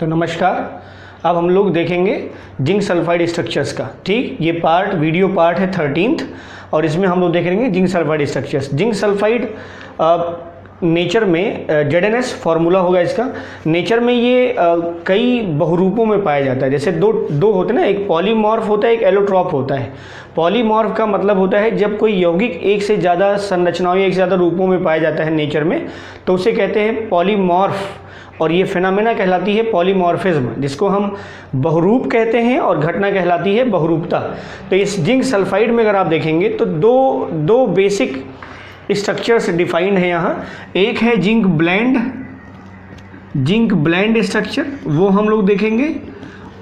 तो नमस्कार, अब हम लोग देखेंगे जिंक सल्फाइड स्ट्रक्चर्स का। ठीक, ये वीडियो पार्ट है 13th और इसमें हम लोग देखेंगे zinc sulphide structures. Zinc sulphide nature में ZnS फार्मूला होगा इसका। नेचर में ये कई बहुरूपों में पाया जाता है। जैसे दो होते हैं ना, एक पॉलीमॉर्फ होता है, एक एलोट्रॉप होता है। पॉलीमॉर्फ का मतलब होता है जब कोई यौगिक एक से ज़्यादा संरचनाओं या एक से ज़्यादा रूपों में पाया जाता है नेचर में, तो उसे कहते हैं पॉलीमॉर्फ। और ये फिनोमेना कहलाती है पॉलीमॉर्फिज्म, जिसको हम बहुरूप कहते हैं, और घटना कहलाती है बहुरूपता। तो इस जिंक सल्फाइड में अगर आप देखेंगे तो दो बेसिक स्ट्रक्चर्स डिफाइंड है यहाँ। एक है जिंक ब्लेंड स्ट्रक्चर, वो हम लोग देखेंगे,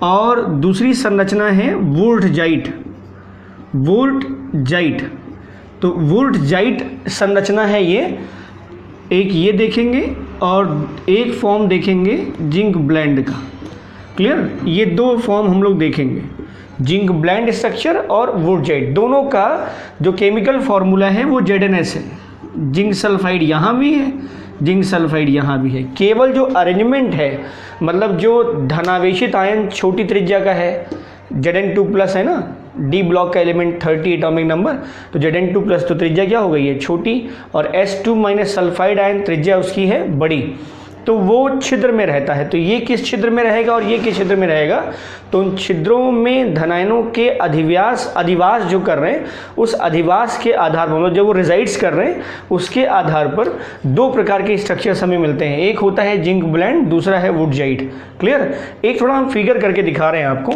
और दूसरी संरचना है वुर्टजाइट। तो वुर्टजाइट संरचना है ये, एक ये देखेंगे और एक फॉर्म देखेंगे जिंक ब्लेंड का। क्लियर, ये दो फॉर्म हम लोग देखेंगे, जिंक ब्लेंड स्ट्रक्चर और वुर्टजाइट। दोनों का जो केमिकल फार्मूला है वो ZnS है। जिंक सल्फाइड यहाँ भी है, जिंक सल्फाइड यहाँ भी है। केवल जो अरेंजमेंट है, मतलब जो धनावेशित आयन छोटी त्रिज्या का है, Zn2+ है ना, डी ब्लॉक का एलिमेंट 30 एटॉमिक नंबर, तो Zn2+ तो त्रिज्या क्या हो गई है, छोटी, और S2- सल्फाइड आयन त्रिज्या उसकी है बड़ी। तो वो छिद्र में रहता है। तो ये किस छिद्र में रहेगा और ये किस छिद्र में रहेगा, तो उन छिद्रों में धनायनों के अधिवास जो कर रहे हैं, उस अधिवास के आधार पर, मतलब जो वो रिजाइड्स कर रहे हैं उसके आधार पर दो प्रकार के स्ट्रक्चर्स हमें मिलते हैं। एक होता है जिंक ब्लेंड, दूसरा है वुर्टजाइट। क्लियर, एक थोड़ा हम फिगर करके दिखा रहे हैं आपको,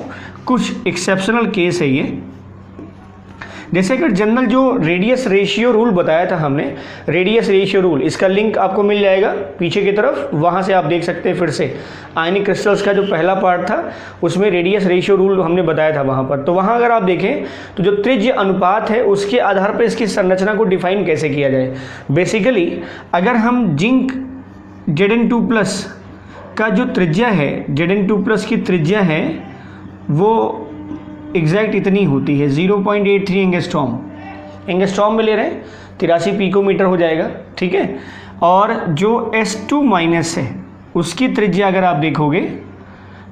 कुछ एक्सेप्शनल केस है ये। जैसे अगर जनरल जो रेडियस रेशियो रूल बताया था हमने, रेडियस रेशियो रूल, इसका लिंक आपको मिल जाएगा पीछे की तरफ, वहाँ से आप देख सकते हैं। फिर से आयनिक क्रिस्टल्स का जो पहला पार्ट था उसमें रेडियस रेशियो रूल हमने बताया था वहाँ पर। तो वहाँ अगर आप देखें तो जो त्रिज्य अनुपात है उसके आधार पर इसकी संरचना को डिफाइन कैसे किया जाए। बेसिकली अगर हम जिंक Zn2+ का जो त्रिज्या है, Zn2+ की त्रिज्या है वो एग्जैक्ट इतनी होती है 0.83 एंगस्ट्रॉम में ले रहे हैं, 83 पिकोमीटर हो जाएगा। ठीक है, और जो S2- है उसकी त्रिज्या अगर आप देखोगे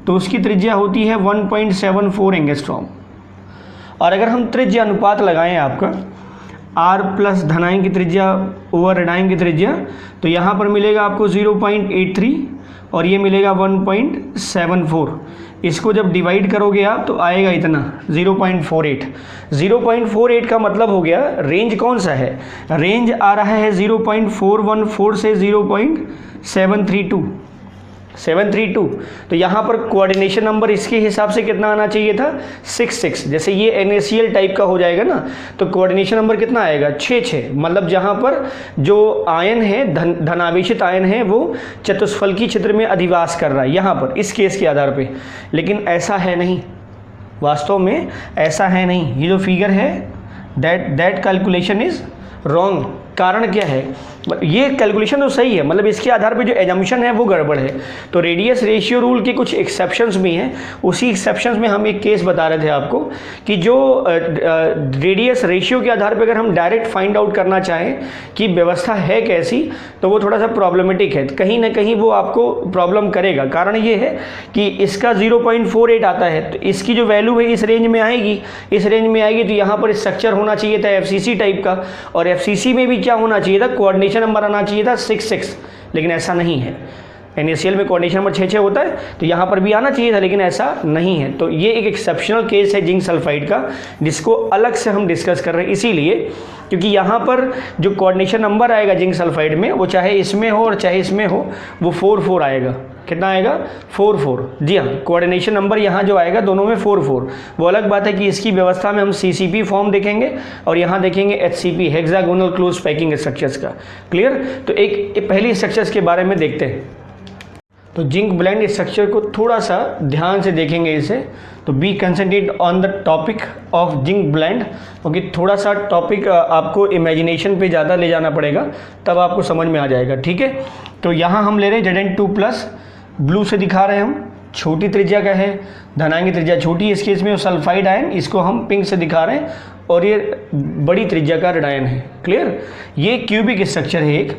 तो उसकी त्रिज्या होती है 1.74 एंगस्ट्रॉम। और अगर हम त्रिज्या अनुपात लगाएं आपका R+ धनायन की त्रिज्या ओवर ऋणायन की त्रिज्या, तो यहाँ पर मिलेगा आपको 0.83 और ये मिलेगा 1.74। इसको जब डिवाइड करोगे आप तो आएगा इतना 0.48। 0.48 का मतलब हो गया, रेंज कौन सा है, रेंज आ रहा है 0.414 से 0.732। तो यहाँ पर कोऑर्डिनेशन नंबर इसके हिसाब से कितना आना चाहिए था, 66। जैसे ये NaCl टाइप का हो जाएगा ना, तो कोऑर्डिनेशन नंबर कितना आएगा, 66। मतलब जहाँ पर जो आयन है, धनावेशित आयन है, वो चतुष्फलकी छिद्र में अधिवास कर रहा है यहाँ पर, इस केस के आधार पे। लेकिन ऐसा है नहीं, वास्तव में ऐसा है नहीं। ये जो फिगर है, दैट कैलकुलेशन इज रॉन्ग। कारण क्या है, ये कैलकुलेशन तो सही है, मतलब इसके आधार पे जो एजम्पशन है वो गड़बड़ है। तो रेडियस रेशियो रूल के कुछ एक्सेप्शंस भी हैं। उसी एक्सेप्शंस में हम एक केस बता रहे थे आपको कि जो रेडियस रेशियो के आधार पे अगर हम डायरेक्ट फाइंड आउट करना चाहें कि व्यवस्था है कैसी, तो वो थोड़ा सा प्रॉब्लमेटिक है, कहीं ना कहीं वो आपको प्रॉब्लम करेगा। कारण ये है कि इसका 0.48 आता है, तो इसकी जो वैल्यू है इस रेंज में आएगी, तो यहाँ पर स्ट्रक्चर होना चाहिए था FCC टाइप का, और FCC में भी क्या होना चाहिए था, कोऑर्डिनेशन नंबर आना चाहिए था 66, लेकिन ऐसा नहीं है। NaCl में कोऑर्डिनेशन नंबर 66 होता है, तो यहाँ पर भी आना चाहिए था, लेकिन ऐसा नहीं है। तो ये एक एक्सेप्शनल केस है जिंक सल्फाइड का, जिसको अलग से हम डिस्कस कर रहे हैं, इसीलिए क्योंकि यहाँ पर जो कोऑर्डिनेशन नंबर आएगा जिंक सल्फाइड में, वो चाहे इसमें हो और चाहे इसमें हो, वो 44 आएगा। कितना आएगा, 44। जी हाँ, कोऑर्डिनेशन नंबर यहाँ जो आएगा दोनों में 44। वो अलग बात है कि इसकी व्यवस्था में हम CCP फॉर्म देखेंगे और यहाँ देखेंगे HCP, hexagonal close packing structures का। क्लियर, तो एक पहली स्ट्रक्चर्स के बारे में देखते हैं। तो जिंक ब्लेंड स्ट्रक्चर को थोड़ा सा ध्यान से देखेंगे इसे, तो be concentrate on the topic of zinc blende, क्योंकि थोड़ा सा टॉपिक आपको इमेजिनेशन पे ज़्यादा ले जाना पड़ेगा, तब आपको समझ में आ जाएगा। ठीक है, तो यहाँ हम ले रहे हैं Zn2+, ब्लू से दिखा रहे हैं हम, छोटी त्रिज्या का है, धनायन की त्रिज्या छोटी, इस केस में सल्फाइड आयन, इसको हम पिंक से दिखा रहे हैं, और ये बड़ी त्रिज्या का ऋणायन है। क्लियर, ये क्यूबिक स्ट्रक्चर है एक,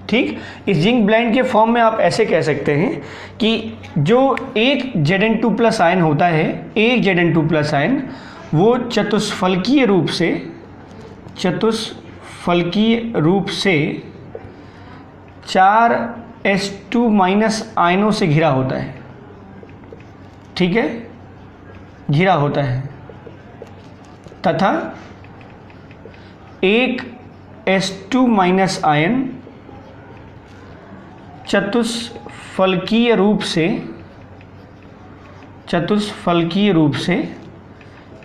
ठीक, इस जिंक ब्लेंड के फॉर्म में आप ऐसे कह सकते हैं कि जो एक Zn2+ आयन होता है, एक Zn2+ आयन वो चतुष्फलकीय रूप से 4 H2- आयनों से घिरा होता है। ठीक है, घिरा होता है तथा एक H2- आयन चतुष्फलकीय रूप से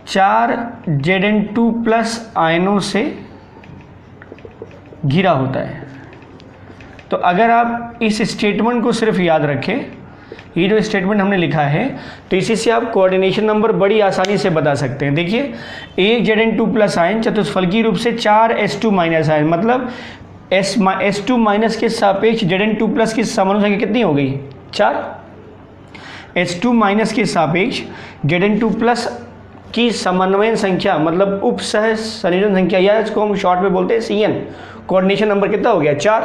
4 Zn2+ आयनों से घिरा होता है। तो अगर आप इस स्टेटमेंट को सिर्फ याद रखें, ये जो स्टेटमेंट हमने लिखा है, तो इसी से आप कोऑर्डिनेशन नंबर बड़ी आसानी से बता सकते हैं। देखिए, एक Zn2+ आयन चतुष्फलकीय रूप से 4 H2- आयन, मतलब H2- के सापेक्ष Zn2+ की समन्वय संख्या कितनी हो गई? 4। H2- के सापेक्ष Zn2+ की समन्वयन संख्या मतलब उपसह संयोजन संख्या, या इसको हम शॉर्ट में बोलते हैं CN, कोऑर्डिनेशन नंबर कितना हो गया? 4।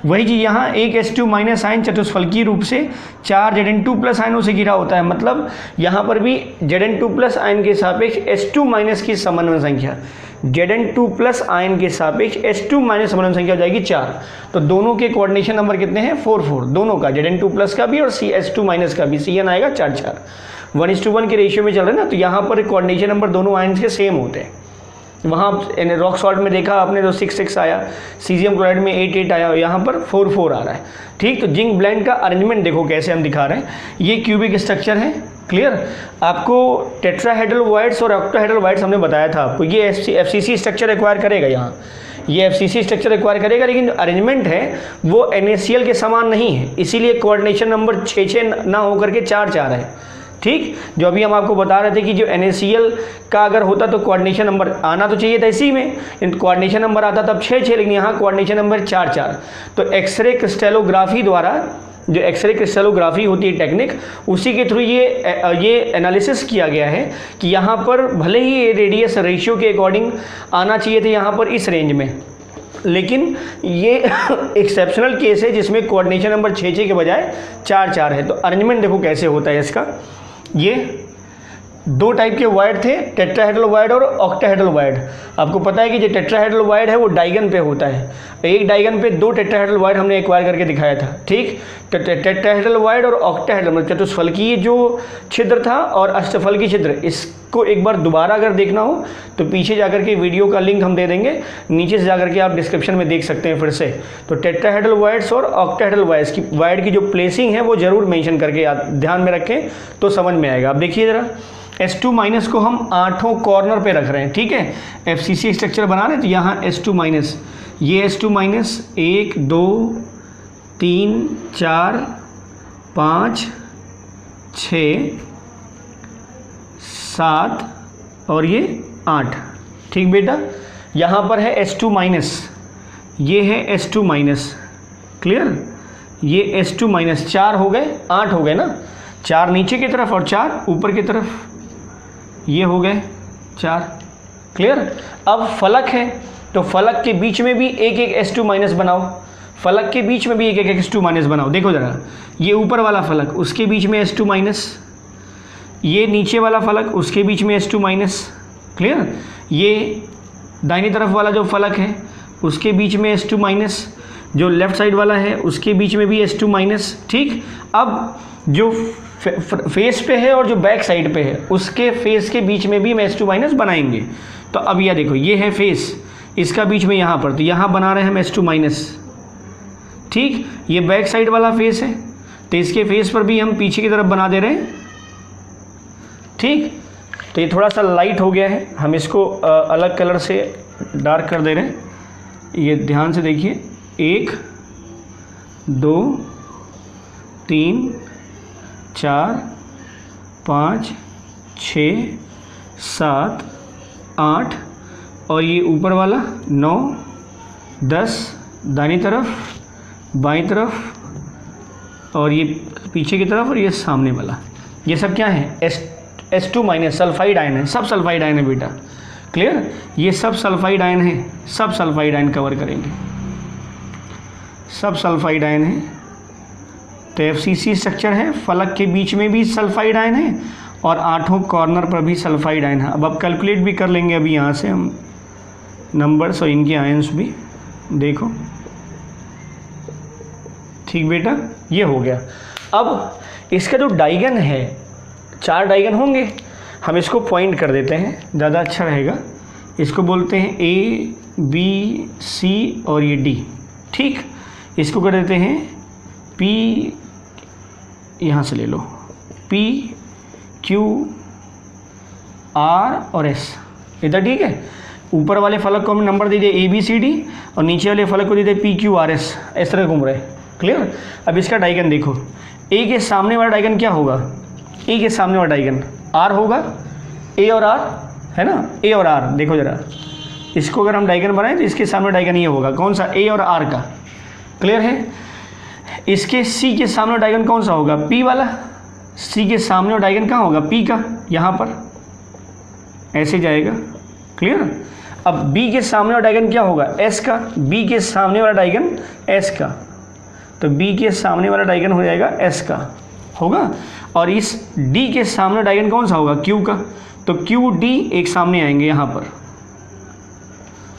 वही जी यहाँ एक H2- आयन चतुष्फलकीय रूप से 4 Zn2+ आयनों से घिरा होता है, मतलब यहाँ पर भी Zn2+ आयन के सापेक्ष H2- की समन्वय संख्या, Zn2+ आयन के सापेक्ष H2- समन्वय संख्या हो जाएगी 4। तो दोनों के कोऑर्डिनेशन नंबर कितने हैं? 4 दोनों का, Zn2+ का भी और H2- का भी। CN आएगा 4 1:1 के रेशियो में चल रहा है ना, तो यहाँ पर कोऑर्डिनेशन नंबर दोनों आयन्स के सेम होते हैं। वहाँ रॉक सॉल्ट में देखा आपने तो 6 आया, सीजियम क्लोराइड में 8 आया, यहाँ पर 4 आ रहा है। ठीक, तो जिंक ब्लेंड का अरेंजमेंट देखो कैसे हम दिखा रहे हैं। ये क्यूबिक स्ट्रक्चर है, क्लियर। आपको टेट्राहेड्रल वॉइड्स और ऑक्टाहेड्रल वॉइड्स हमने बताया था आपको, ये FCC स्ट्रक्चर एक्वायर करेगा। यहाँ ये FCC स्ट्रक्चर एक्वायर करेगा, लेकिन जो अरेंजमेंट है वो NaCl के समान नहीं है, इसीलिए कोऑर्डिनेशन नंबर 6 ना होकर के 4 है। ठीक, जो अभी हम आपको बता रहे थे कि जो NaCl का अगर होता तो कोऑर्डिनेशन नंबर आना तो चाहिए था इसी में, कोऑर्डिनेशन नंबर आता तब 6, लेकिन यहाँ कोऑर्डिनेशन नंबर 4। तो एक्सरे क्रिस्टलोग्राफी द्वारा, जो एक्सरे क्रिस्टलोग्राफी होती है टेक्निक, उसी के थ्रू ये एनालिसिस किया गया है कि यहाँ पर भले ही रेडियस रेशियो के अकॉर्डिंग आना चाहिए था यहाँ पर इस रेंज में, लेकिन ये एक्सेप्शनल केस है जिसमें कोऑर्डिनेशन नंबर 6 के बजाय 4 है। तो अरेंजमेंट देखो कैसे होता है इसका। ये 2 टाइप के वायर्ड थे, टेट्राहेड्रल वायर्ड और ऑक्टाहेड्रल वायर्ड। आपको पता है कि जो टेट्राहेड्रल वायर्ड है वो डायगन पे होता है, एक डायगन पे 2 टेट्राहेड्रल वायर्ड हमने एक्वायर करके दिखाया था। ठीक, टेट्राहेड्रल वायर्ड और ऑक्टाहेड्रल मतलब चतुष्फलकीय जो छिद्र था और अष्टफलकीय छिद्र, इसको एक बार दोबारा अगर देखना हो तो पीछे जाकर के वीडियो का लिंक हम दे देंगे, नीचे से जाकर के आप डिस्क्रिप्शन में देख सकते हैं फिर से। तो टेट्राहेड्रल वायर्ड्स और ऑक्टाहेड्रल वायर्ड की जो प्लेसिंग है वो जरूर मेंशन करके ध्यान में रखें तो समझ में आएगा। अब देखिए ज़रा, H2- को हम 8 कॉर्नर पे रख रहे हैं। ठीक है, FCC स्ट्रक्चर बना रहे हैं, तो यहाँ H2-, ये H2- 1 2 3 4 5 6 7 और ये 8। ठीक बेटा, यहाँ पर है H2-, ये है H2-, क्लियर। ये H2- 4 हो गए, 8 हो गए ना, 4 नीचे की तरफ और 4 ऊपर की तरफ, ये हो गए 4, क्लियर। अब फलक है तो फलक के बीच में भी एक H2- बनाओ, फलक के बीच में भी एक H2- बनाओ। देखो ज़रा, ये ऊपर वाला फलक उसके बीच में H2-, ये नीचे वाला फलक उसके बीच में H2-, क्लियर। ये दाहिनी तरफ वाला जो फलक है उसके बीच में H2-, जो लेफ्ट साइड वाला है उसके बीच में भी H2-। ठीक, अब जो फेस पे है और जो बैक साइड पे है उसके फेस के बीच में भी हम H2- बनाएंगे। तो अब यह देखो, ये है फेस, इसका बीच में यहाँ पर, तो यहाँ बना रहे हैं हम H2-। ठीक, ये बैक साइड वाला फेस है तो इसके फेस पर भी हम पीछे की तरफ बना दे रहे हैं। ठीक, तो ये थोड़ा सा लाइट हो गया है, हम इसको अलग कलर से डार्क कर दे रहे हैं। ये ध्यान से देखिए, 1 2 3 4 5 6 7 8 और ये ऊपर वाला 9 10, दाहिनी तरफ बाईं तरफ और ये पीछे की तरफ और ये सामने वाला, ये सब क्या है? H2- सल्फाइड आयन है, सब सल्फाइड आयन है बेटा, क्लियर। ये सब सल्फाइड आयन है, सब सल्फाइड आयन कवर करेंगे, सब सल्फाइड आयन है। तो FCC स्ट्रक्चर है, फलक के बीच में भी सल्फाइड आयन है और 8 कॉर्नर पर भी सल्फाइड आयन है। अब आप कैलकुलेट भी कर लेंगे अभी यहाँ से हम नंबर्स और इनके आयन्स भी, देखो ठीक बेटा, ये हो गया। अब इसका जो डाइगन है, 4 डाइगन होंगे, हम इसको पॉइंट कर देते हैं, ज़्यादा अच्छा रहेगा। इसको बोलते हैं A B C और ये D, ठीक। इसको कर देते हैं P, यहाँ से ले लो, P Q R और S, इधर ठीक है। ऊपर वाले फलक को हम नंबर दीजिए A B C D और नीचे वाले फलक को दीजिए P Q R S, इस तरह घूम रहे, क्लियर। अब इसका डाइगन देखो, A के सामने वाला डाइगन क्या होगा? A के सामने वाला डाइगन R होगा, A और R है ना, A और R। देखो जरा, इसको अगर हम डाइगन बनाएं तो इसके सामने डाइगन ये होगा, कौन सा? A और R का, क्लियर है। इसके C के सामने डाइगन कौन सा होगा? P वाला। C के सामने डाइगन कहाँ होगा? P का, यहाँ पर ऐसे जाएगा, क्लियर। अब B के सामने वाला डाइगन क्या होगा? S का। B के सामने वाला डाइगन S का, तो B के सामने वाला डाइगन हो जाएगा S का, होगा। और इस D के सामने डाइगन कौन सा होगा? Q का, तो Q D एक सामने आएंगे यहाँ पर,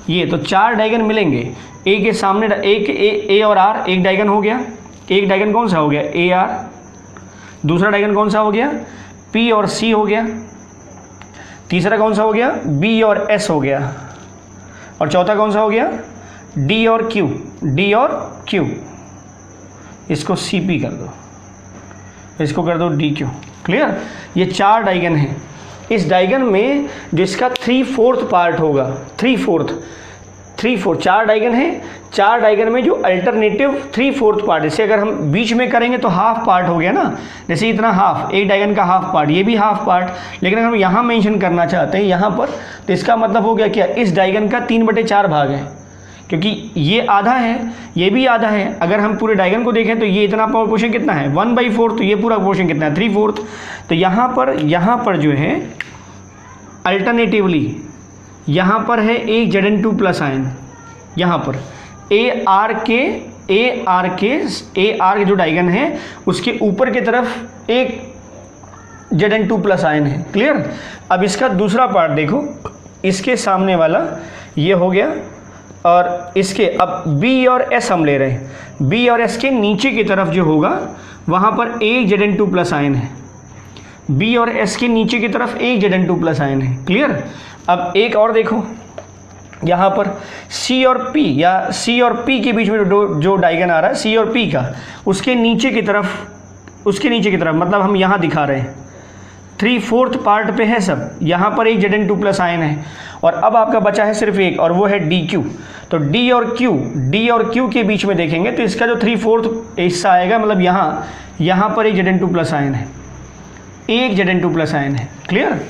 ये तो 4 डाइगन मिलेंगे। A के सामने एक A और R, एक डाइगन हो गया। एक डाइगन कौन सा हो गया? AR। दूसरा डाइगन कौन सा हो गया? P और C हो गया। तीसरा कौन सा हो गया? B और S हो गया। और चौथा कौन सा हो गया? D और Q, D और Q। इसको CP कर दो, इसको कर दो DQ, क्लियर। ये 4 डाइगन हैं। इस डाइगन में जिसका 3/4 पार्ट होगा, 3/4 4 डाइगन है। 4 डाइगन में जो अल्टरनेटिव 3/4 पार्ट, जैसे अगर हम बीच में करेंगे तो हाफ पार्ट हो गया ना, जैसे इतना हाफ, एक डाइगन का हाफ पार्ट, ये भी हाफ पार्ट। लेकिन अगर हम यहाँ मेंशन करना चाहते हैं यहाँ पर, तो इसका मतलब हो गया क्या? इस डाइगन का 3/4 भाग है, क्योंकि ये आधा है, ये भी आधा है। अगर हम पूरे डायग्राम को देखें तो ये इतना पोर्शन कितना है? 1/4, तो ये पूरा पोर्शन कितना है? 3/4। तो यहाँ पर जो है अल्टरनेटिवली यहाँ पर है एक Zn2 प्लस आयन, यहाँ पर AR के जो डायगन है उसके ऊपर की तरफ एक Zn2 प्लस आयन है, क्लियर। अब इसका दूसरा पार्ट देखो, इसके सामने वाला ये हो गया, और इसके अब B और S हम ले रहे हैं। B और S के नीचे की तरफ जो होगा वहाँ पर एक Zn2 प्लस आयन है। B और S के नीचे की तरफ एक Zn2 प्लस आयन है, क्लियर। अब एक और देखो, यहाँ पर C और P या C और P के बीच में जो डायगन आ रहा है C और P का, उसके नीचे की तरफ मतलब हम यहाँ दिखा रहे हैं 3/4 पार्ट पे है सब। यहाँ पर एक Zn2 प्लस आयन है, और अब आपका बचा है सिर्फ एक, और वो है DQ। तो D और Q के बीच में देखेंगे तो इसका जो 3/4 हिस्सा आएगा, मतलब यहाँ पर एक Zn2 प्लस आयन है, एक Zn2 प्लस आयन है, क्लियर।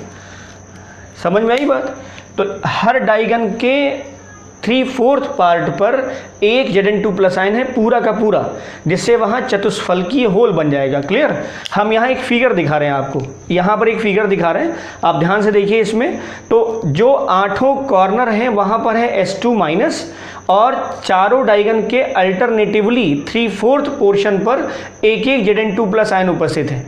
समझ में आई बात? तो हर डायगन के 3/4 पार्ट पर एक Zn2 प्लस आयन है पूरा का पूरा, जिससे वहाँ चतुष्फलकीय होल बन जाएगा, क्लियर। हम यहाँ एक फिगर दिखा रहे हैं आपको, यहाँ पर एक फिगर दिखा रहे हैं, आप ध्यान से देखिए इसमें। तो जो 8 कॉर्नर हैं वहाँ पर है S2 माइनस, और चारों डायगन के अल्टरनेटिवली 3/4 पोर्शन पर एक Zn2 प्लस आयन उपस्थित है,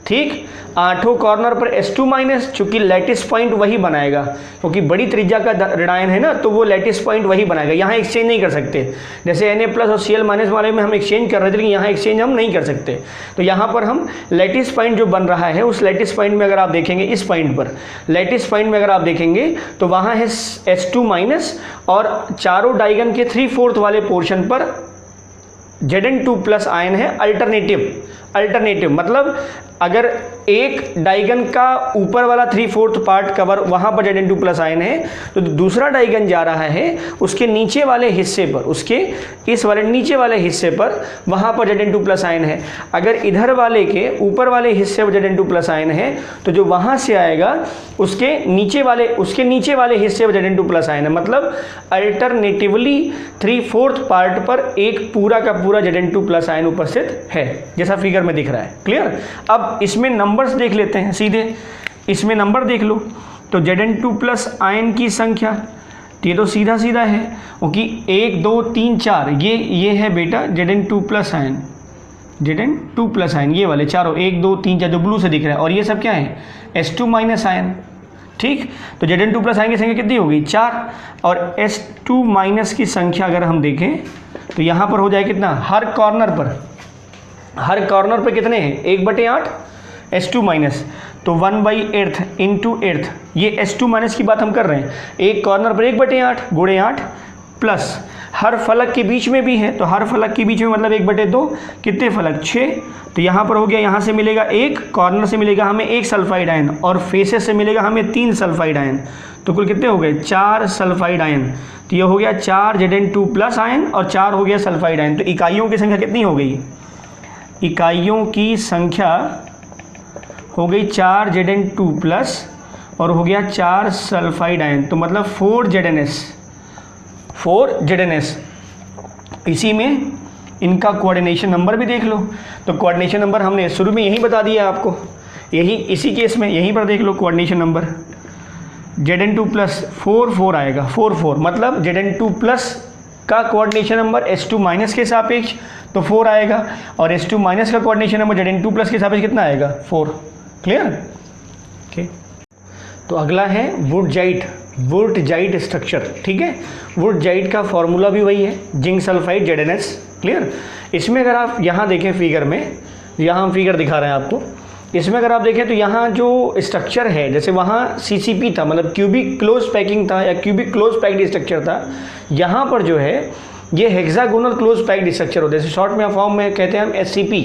ठीक। 8 कॉर्नर पर S2 माइनस, चूंकि लैटिस पॉइंट वही बनाएगा, क्योंकि बड़ी त्रिज्या का ऋणायन है ना, तो वो लैटिस पॉइंट वही बनाएगा। यहाँ एक्सचेंज नहीं कर सकते, जैसे Na प्लस और Cl माइनस वाले में हम एक्सचेंज कर रहे थे, लेकिन यहाँ एक्सचेंज हम नहीं कर सकते। तो यहाँ पर हम लैटिस पॉइंट जो बन रहा है, उस लैटिस पॉइंट में अगर आप देखेंगे, इस पॉइंट पर लैटिस पॉइंट में अगर आप देखेंगे तो वहाँ है S2 माइनस, और चारों डायगन के 3/4 वाले पोर्शन पर Zn2 प्लस आयन है अल्टरनेटिव। मतलब अगर एक डायगन का ऊपर वाला 3/4 पार्ट कवर वहाँ पर Zn2 प्लस आयन है, तो दूसरा डायगन जा रहा है उसके नीचे वाले हिस्से पर, उसके इस वाले नीचे वाले हिस्से पर वहाँ पर Zn2 प्लस आयन है। अगर इधर वाले के ऊपर वाले हिस्से पर Zn2 प्लस आयन है, तो जो वहाँ से आएगा उसके नीचे वाले हिस्से पर Zn2 प्लस आयन है। मतलब अल्टरनेटिवली 3/4 पार्ट पर एक पूरा का पूरा Zn2 प्लस आयन उपस्थित है, जैसा फिगर में दिख रहा है, क्लियर। अब इसमें नंबर्स देख लेते हैं सीधे, इसमें नंबर देख लो। तो Zn2 प्लस आयन की संख्या तो ये तो सीधा सीधा है क्योंकि 1 2 3 4 ये है बेटा Zn2+ आयन, Zn2+ ये वाले चारों 1 2 3 4 जो ब्लू से दिख रहा है, और ये सब क्या है S2- आयन। ठीक, तो Zn2+ आयन की संख्या कितनी होगी 4, और S2- की संख्या अगर हम देखें तो यहाँ पर हो जाए कितना, हर कॉर्नर पर कितने हैं 1/8 S2-, तो 1/8 इंटू 8, ये S2- की बात हम कर रहे हैं, एक कॉर्नर पर 1/8 गुणे 8 प्लस हर फलक के बीच में भी है, तो हर फलक के बीच में मतलब 1/2, कितने फलक 6, तो यहाँ पर हो गया, यहाँ से मिलेगा 1, कॉर्नर से मिलेगा हमें 1 सल्फाइड आयन, और फेसेस से मिलेगा हमें 3 सल्फाइड आयन, तो कुल कितने हो गए 4 सल्फाइड आयन। तो ये हो गया 4 Zn2+ आयन और 4 हो गया सल्फाइड आयन। तो इकाइयों की संख्या कितनी हो गई, इकाइयों की संख्या हो गई 4 Zn2+ और हो गया 4 सल्फाइड आयन, तो मतलब 4 ZnS। इसी में इनका कोऑर्डिनेशन नंबर भी देख लो, तो कोऑर्डिनेशन नंबर हमने शुरू में यही बता दिया आपको, यही इसी केस में यहीं पर देख लो कोऑर्डिनेशन नंबर Zn2+ 4 आएगा, 4 मतलब Zn2+ का कोऑर्डिनेशन नंबर S2- के सापेक्ष तो 4 आएगा, और S2- का कोऑर्डिनेशन नंबर Zn2+ के सापेक्ष कितना आएगा 4। क्लियर? ओके, तो अगला है वुर्टजाइट स्ट्रक्चर। ठीक है, वुर्टजाइट का फॉर्मूला भी वही है, जिंक सल्फाइड ZnS। क्लियर? इसमें अगर आप यहाँ देखें फिगर में, यहाँ हम फिगर दिखा रहे हैं आपको, इसमें अगर आप देखें तो यहाँ जो स्ट्रक्चर है, जैसे वहाँ CCP था, मतलब क्यूबिक क्लोज पैकिंग था या क्यूबिक क्लोज पैक्ड स्ट्रक्चर था, यहाँ पर जो है ये हेक्सागोनल क्लोज पैक्ड स्ट्रक्चर होता है, जैसे शॉर्ट में फॉर्म में कहते हैं हम SCP,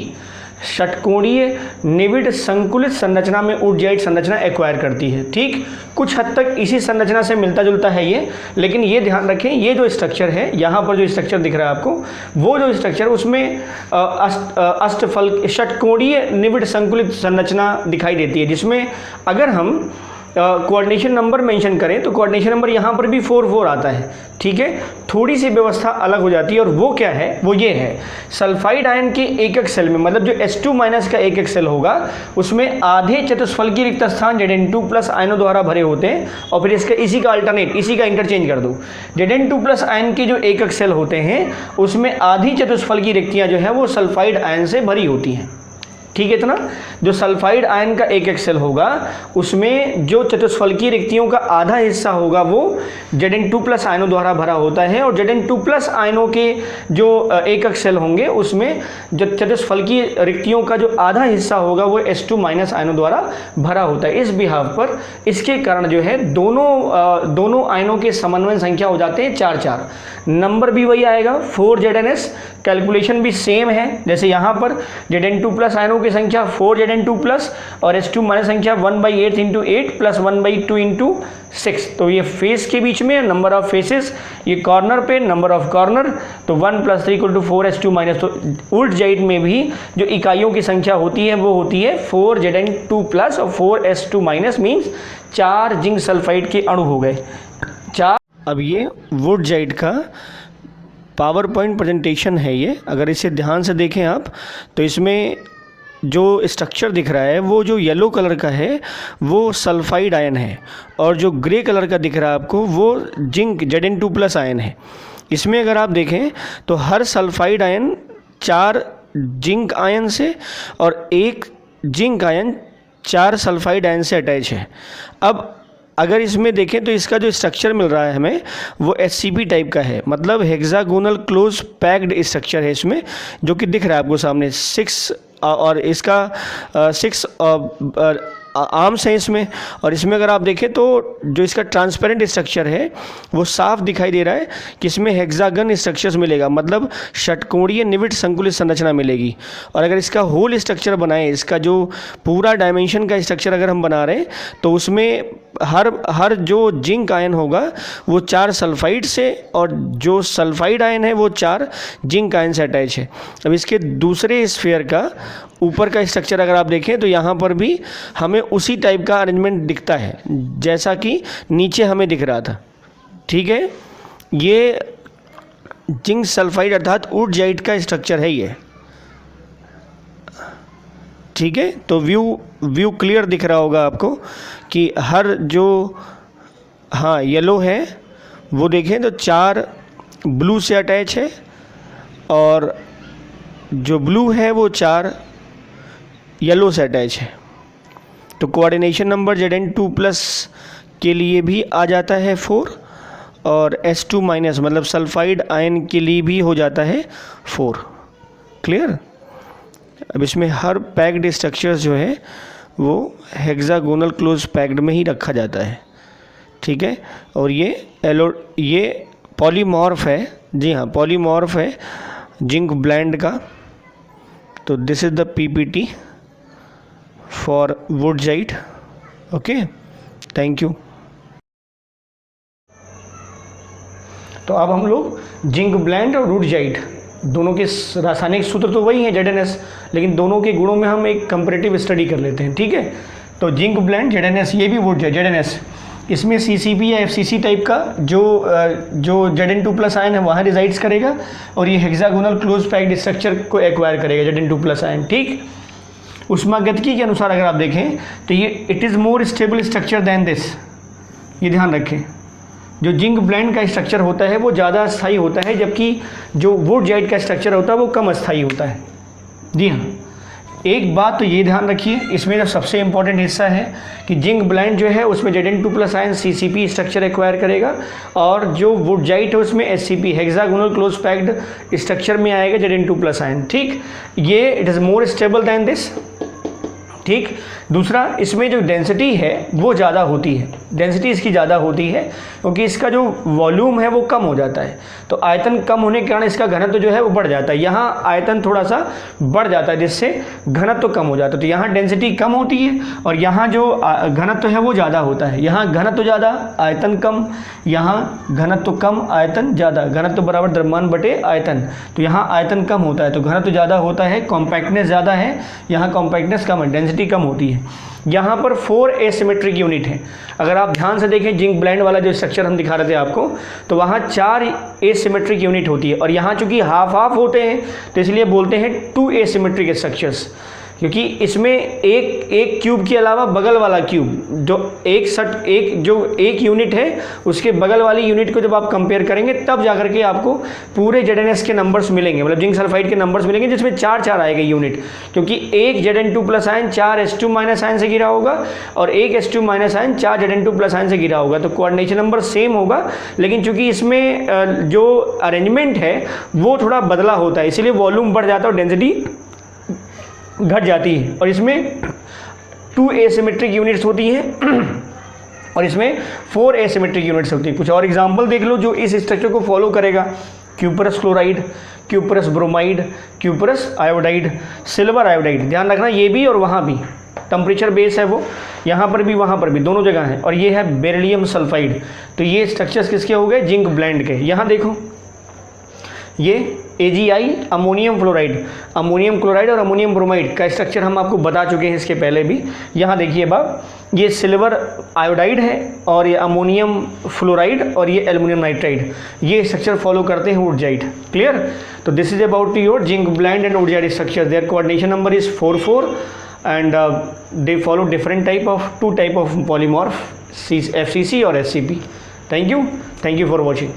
षटकोणीय निविड संकुलित संरचना में वुर्टजाइट संरचना एक्वायर करती है। ठीक, कुछ हद तक इसी संरचना से मिलता जुलता है ये, लेकिन ये ध्यान रखें ये जो स्ट्रक्चर है, यहाँ पर जो स्ट्रक्चर दिख रहा है आपको, वो जो स्ट्रक्चर उसमें अष्टफल षटकोणीय निविड संकुलित संरचना दिखाई देती है, जिसमें अगर हम कोऑर्डिनेशन नंबर मेंशन करें तो कोऑर्डिनेशन नंबर यहाँ पर भी 4 आता है। ठीक है, थोड़ी सी व्यवस्था अलग हो जाती है, और वो क्या है, वो ये है सल्फाइड आयन के एक सेल में, मतलब जो S2- का एक सेल होगा उसमें आधे चतुष्फल की रिक्त स्थान Zn2+ आयनों द्वारा भरे होते हैं, और फिर इसका इसी का अल्टरनेट, इसी का इंटरचेंज कर दो, Zn2+ आयन के जो एक सेल होते हैं उसमें आधी चतुष्फल की रिक्तियाँ जो है वो सल्फाइड आयन से भरी होती हैं। ठीक है, इतना जो सल्फाइड आयन का एक सेल होगा उसमें जो चतुष्फलकीय रिक्तियों का आधा हिस्सा होगा वो Zn2+ आयनों द्वारा भरा होता है, और Zn2+ आयनों के जो एक सेल होंगे उसमें जो चतुष्फलकीय रिक्तियों का जो आधा हिस्सा होगा वो S2- आयनों द्वारा भरा होता है। इस बिहाफ पर इसके कारण जो है दोनों आयनों के समन्वय संख्या हो जाते हैं 4, नंबर भी वही आएगा 4 ZnS, कैलकुलेशन भी सेम है, जैसे यहाँ पर Zn2+ आयनों की संख्या 4 Zn2+ और S2- संख्या 1/8 इंटू 8 प्लस 1/2 इंटू 6, तो ये फेस के बीच में नंबर ऑफ फेसेस, ये कॉर्नर पे नंबर ऑफ कॉर्नर, तो 1 + 3 = 4 S2-। तो वुर्टजाइट में भी जो इकाइयों की संख्या होती है वो होती है 4 Zn2+ और 4 S2- मीन्स 4 जिंक सल्फाइड के अणु हो गए 4। अब ये वुर्टजाइट का पावर पॉइंट प्रेजेंटेशन है ये, अगर इसे ध्यान से देखें आप तो इसमें जो स्ट्रक्चर दिख रहा है वो जो येलो कलर का है वो सल्फाइड आयन है, और जो ग्रे कलर का दिख रहा है आपको वो जिंक Zn2+ आयन है। इसमें अगर आप देखें तो हर सल्फाइड आयन 4 जिंक आयन से और 1 जिंक आयन 4 सल्फाइड आयन से अटैच है। अब अगर इसमें देखें तो इसका जो स्ट्रक्चर मिल रहा है हमें वो SCP टाइप का है, मतलब हेक्सागोनल क्लोज पैक्ड स्ट्रक्चर है इसमें, जो कि दिख रहा है आपको सामने 6, और इसका 6 आर्म्स हैं इसमें, और इसमें अगर आप देखें तो जो इसका ट्रांसपेरेंट स्ट्रक्चर है वो साफ दिखाई दे रहा है कि इसमें हेक्सागन स्ट्रक्चर्स मिलेगा, मतलब षटकोणीय निविड संकुलित संरचना मिलेगी। और अगर इसका होल स्ट्रक्चर बनाए, इसका जो पूरा डायमेंशन का स्ट्रक्चर अगर हम बना रहे हैं तो उसमें हर जो जिंक आयन होगा वो 4 सल्फाइड से, और जो सल्फाइड आयन है वो 4 जिंक आयन से अटैच है। अब इसके दूसरे स्फीयर का ऊपर का स्ट्रक्चर अगर आप देखें तो यहाँ पर भी हमें उसी टाइप का अरेंजमेंट दिखता है जैसा कि नीचे हमें दिख रहा था। ठीक है, ये जिंक सल्फाइड अर्थात वुर्टजाइट का स्ट्रक्चर है ये। ठीक है, तो व्यू क्लियर दिख रहा होगा आपको कि हर जो येलो है वो देखें तो 4 ब्लू से अटैच है और जो ब्लू है वो 4 येलो से अटैच है। तो कोऑर्डिनेशन नंबर Zn2+ के लिए भी आ जाता है 4 और S2- मतलब सल्फाइड आयन के लिए भी हो जाता है 4। क्लियर। अब इसमें हर पैक्ड स्ट्रक्चर्स जो है वो हेक्सागोनल क्लोज पैक्ड में ही रखा जाता है, ठीक है। और ये पॉलीमॉर्फ है, जी हाँ पॉलीमॉर्फ है जिंक ब्लेंड का। तो this is the PPT for wurtzite. Okay, thank you. तो अब हम लोग जिंक ब्लेंड और वुडजाइट दोनों के रासायनिक सूत्र तो वही हैं ZnS, लेकिन दोनों के गुणों में हम एक कंपैरेटिव स्टडी कर लेते हैं, ठीक है। तो जिंक ब्लेंड ZnS, ये भी वुडजाइट ZnS, इसमें CCP या FCC टाइप का जो Zn2+ आयन है वहाँ रिजाइड्स करेगा और ये हेक्सागोनल क्लोज पैक्ड स्ट्रक्चर को एक्वायर करेगा Zn2+ आयन, ठीक। उष्मागतिकी के अनुसार अगर आप देखें तो ये it is more stable structure than this, ये ध्यान रखें। जो जिंक ब्लेंड का स्ट्रक्चर होता है वो ज़्यादा अस्थायी होता है, जबकि जो वुडजाइट का स्ट्रक्चर होता है वो कम अस्थायी होता है। जी हाँ, एक बात तो ये ध्यान रखिए, इसमें जो सबसे इम्पॉर्टेंट हिस्सा है कि जिंक ब्लेंड जो है उसमें Zn2+ ion CCP structure acquire करेगा और जो वुडजाइट है उसमें SCP hexagonal close packed structure में आएगा Zn2+ आयन, ठीक। ये it is more stable then this, ठीक। दूसरा, इसमें जो डेंसिटी है वो ज़्यादा होती है, डेंसिटी इसकी ज़्यादा होती है क्योंकि इसका जो वॉल्यूम है वो कम हो जाता है। तो आयतन कम होने के कारण इसका घनत्व जो है वो बढ़ जाता है। यहाँ आयतन थोड़ा सा बढ़ जाता है जिससे घनत्व कम हो जाता है। तो यहाँ डेंसिटी कम होती है और यहाँ जो घनत्व है वो ज़्यादा होता है। यहाँ घनत्व ज़्यादा, आयतन कम, यहाँ घनत्व कम, आयतन ज़्यादा, घनत्व बराबर द्रव्यमान बटे आयतन। तो यहाँ आयतन कम होता है तो घनत्व ज़्यादा होता है, कॉम्पैक्टनेस ज़्यादा है, यहाँ कॉम्पैक्टनेस कम है, डेंसिटी कम होती है। यहाँ पर 4 एसिमेट्रिक यूनिट है। अगर आप ध्यान से देखें जिंक ब्लेंड वाला जो स्ट्रक्चर हम दिखा रहे थे आपको, तो वहाँ 4 एसिमेट्रिक यूनिट होती है और यहाँ चूंकि हाफ हाफ होते हैं तो इसलिए बोलते हैं 2 एसिमेट्रिक स्ट्रक्चर्स, क्योंकि इसमें एक क्यूब के अलावा बगल वाला क्यूब जो एक यूनिट है उसके बगल वाली यूनिट को जब आप कंपेयर करेंगे तब जाकर के आपको पूरे ZnS के नंबर्स मिलेंगे, मतलब जिंक सल्फाइड के नंबर्स मिलेंगे जिसमें 4 आएगा यूनिट, क्योंकि एक Zn2+ आयन 4 H2- आयन से गिरा होगा और एक H2- आयन 4 Zn2+ आयन से गिरा होगा। तो कोऑर्डिनेशन नंबर सेम होगा, लेकिन चूंकि इसमें जो अरेंजमेंट है वो थोड़ा बदला होता है, इसीलिए वॉल्यूम बढ़ जाता है और डेंसिटी घट जाती है। और इसमें 2 एसिमेट्रिक यूनिट्स होती हैं और इसमें 4 एसिमेट्रिक यूनिट्स होती हैं। कुछ और एग्जांपल देख लो जो इस स्ट्रक्चर को फॉलो करेगा। Cuprous chloride, cuprous bromide, cuprous iodide, silver iodide, ध्यान रखना ये भी और वहाँ भी टेम्परेचर बेस है वो, यहाँ पर भी वहाँ पर भी दोनों जगह है। और ये है बेरिलियम सल्फाइड। तो ये स्ट्रक्चर्स किसके हो गए? जिंक ब्लेंड के। यहाँ देखो ये AgI अमोनियम क्लोराइड और अमोनियम ब्रोमाइड का स्ट्रक्चर हम आपको बता चुके हैं इसके पहले भी। यहाँ देखिए बाब, ये सिल्वर आयोडाइड है और ये अमोनियम फ्लोराइड और ये एल्युमिनियम नाइट्राइड, ये स्ट्रक्चर फॉलो करते हैं वुडजाइट। क्लियर? तो this is about your zinc blende and wurtzite structure. Their coordination number is 4 and they follow different two type of polymorph, FCC or SCP. Thank you for watching.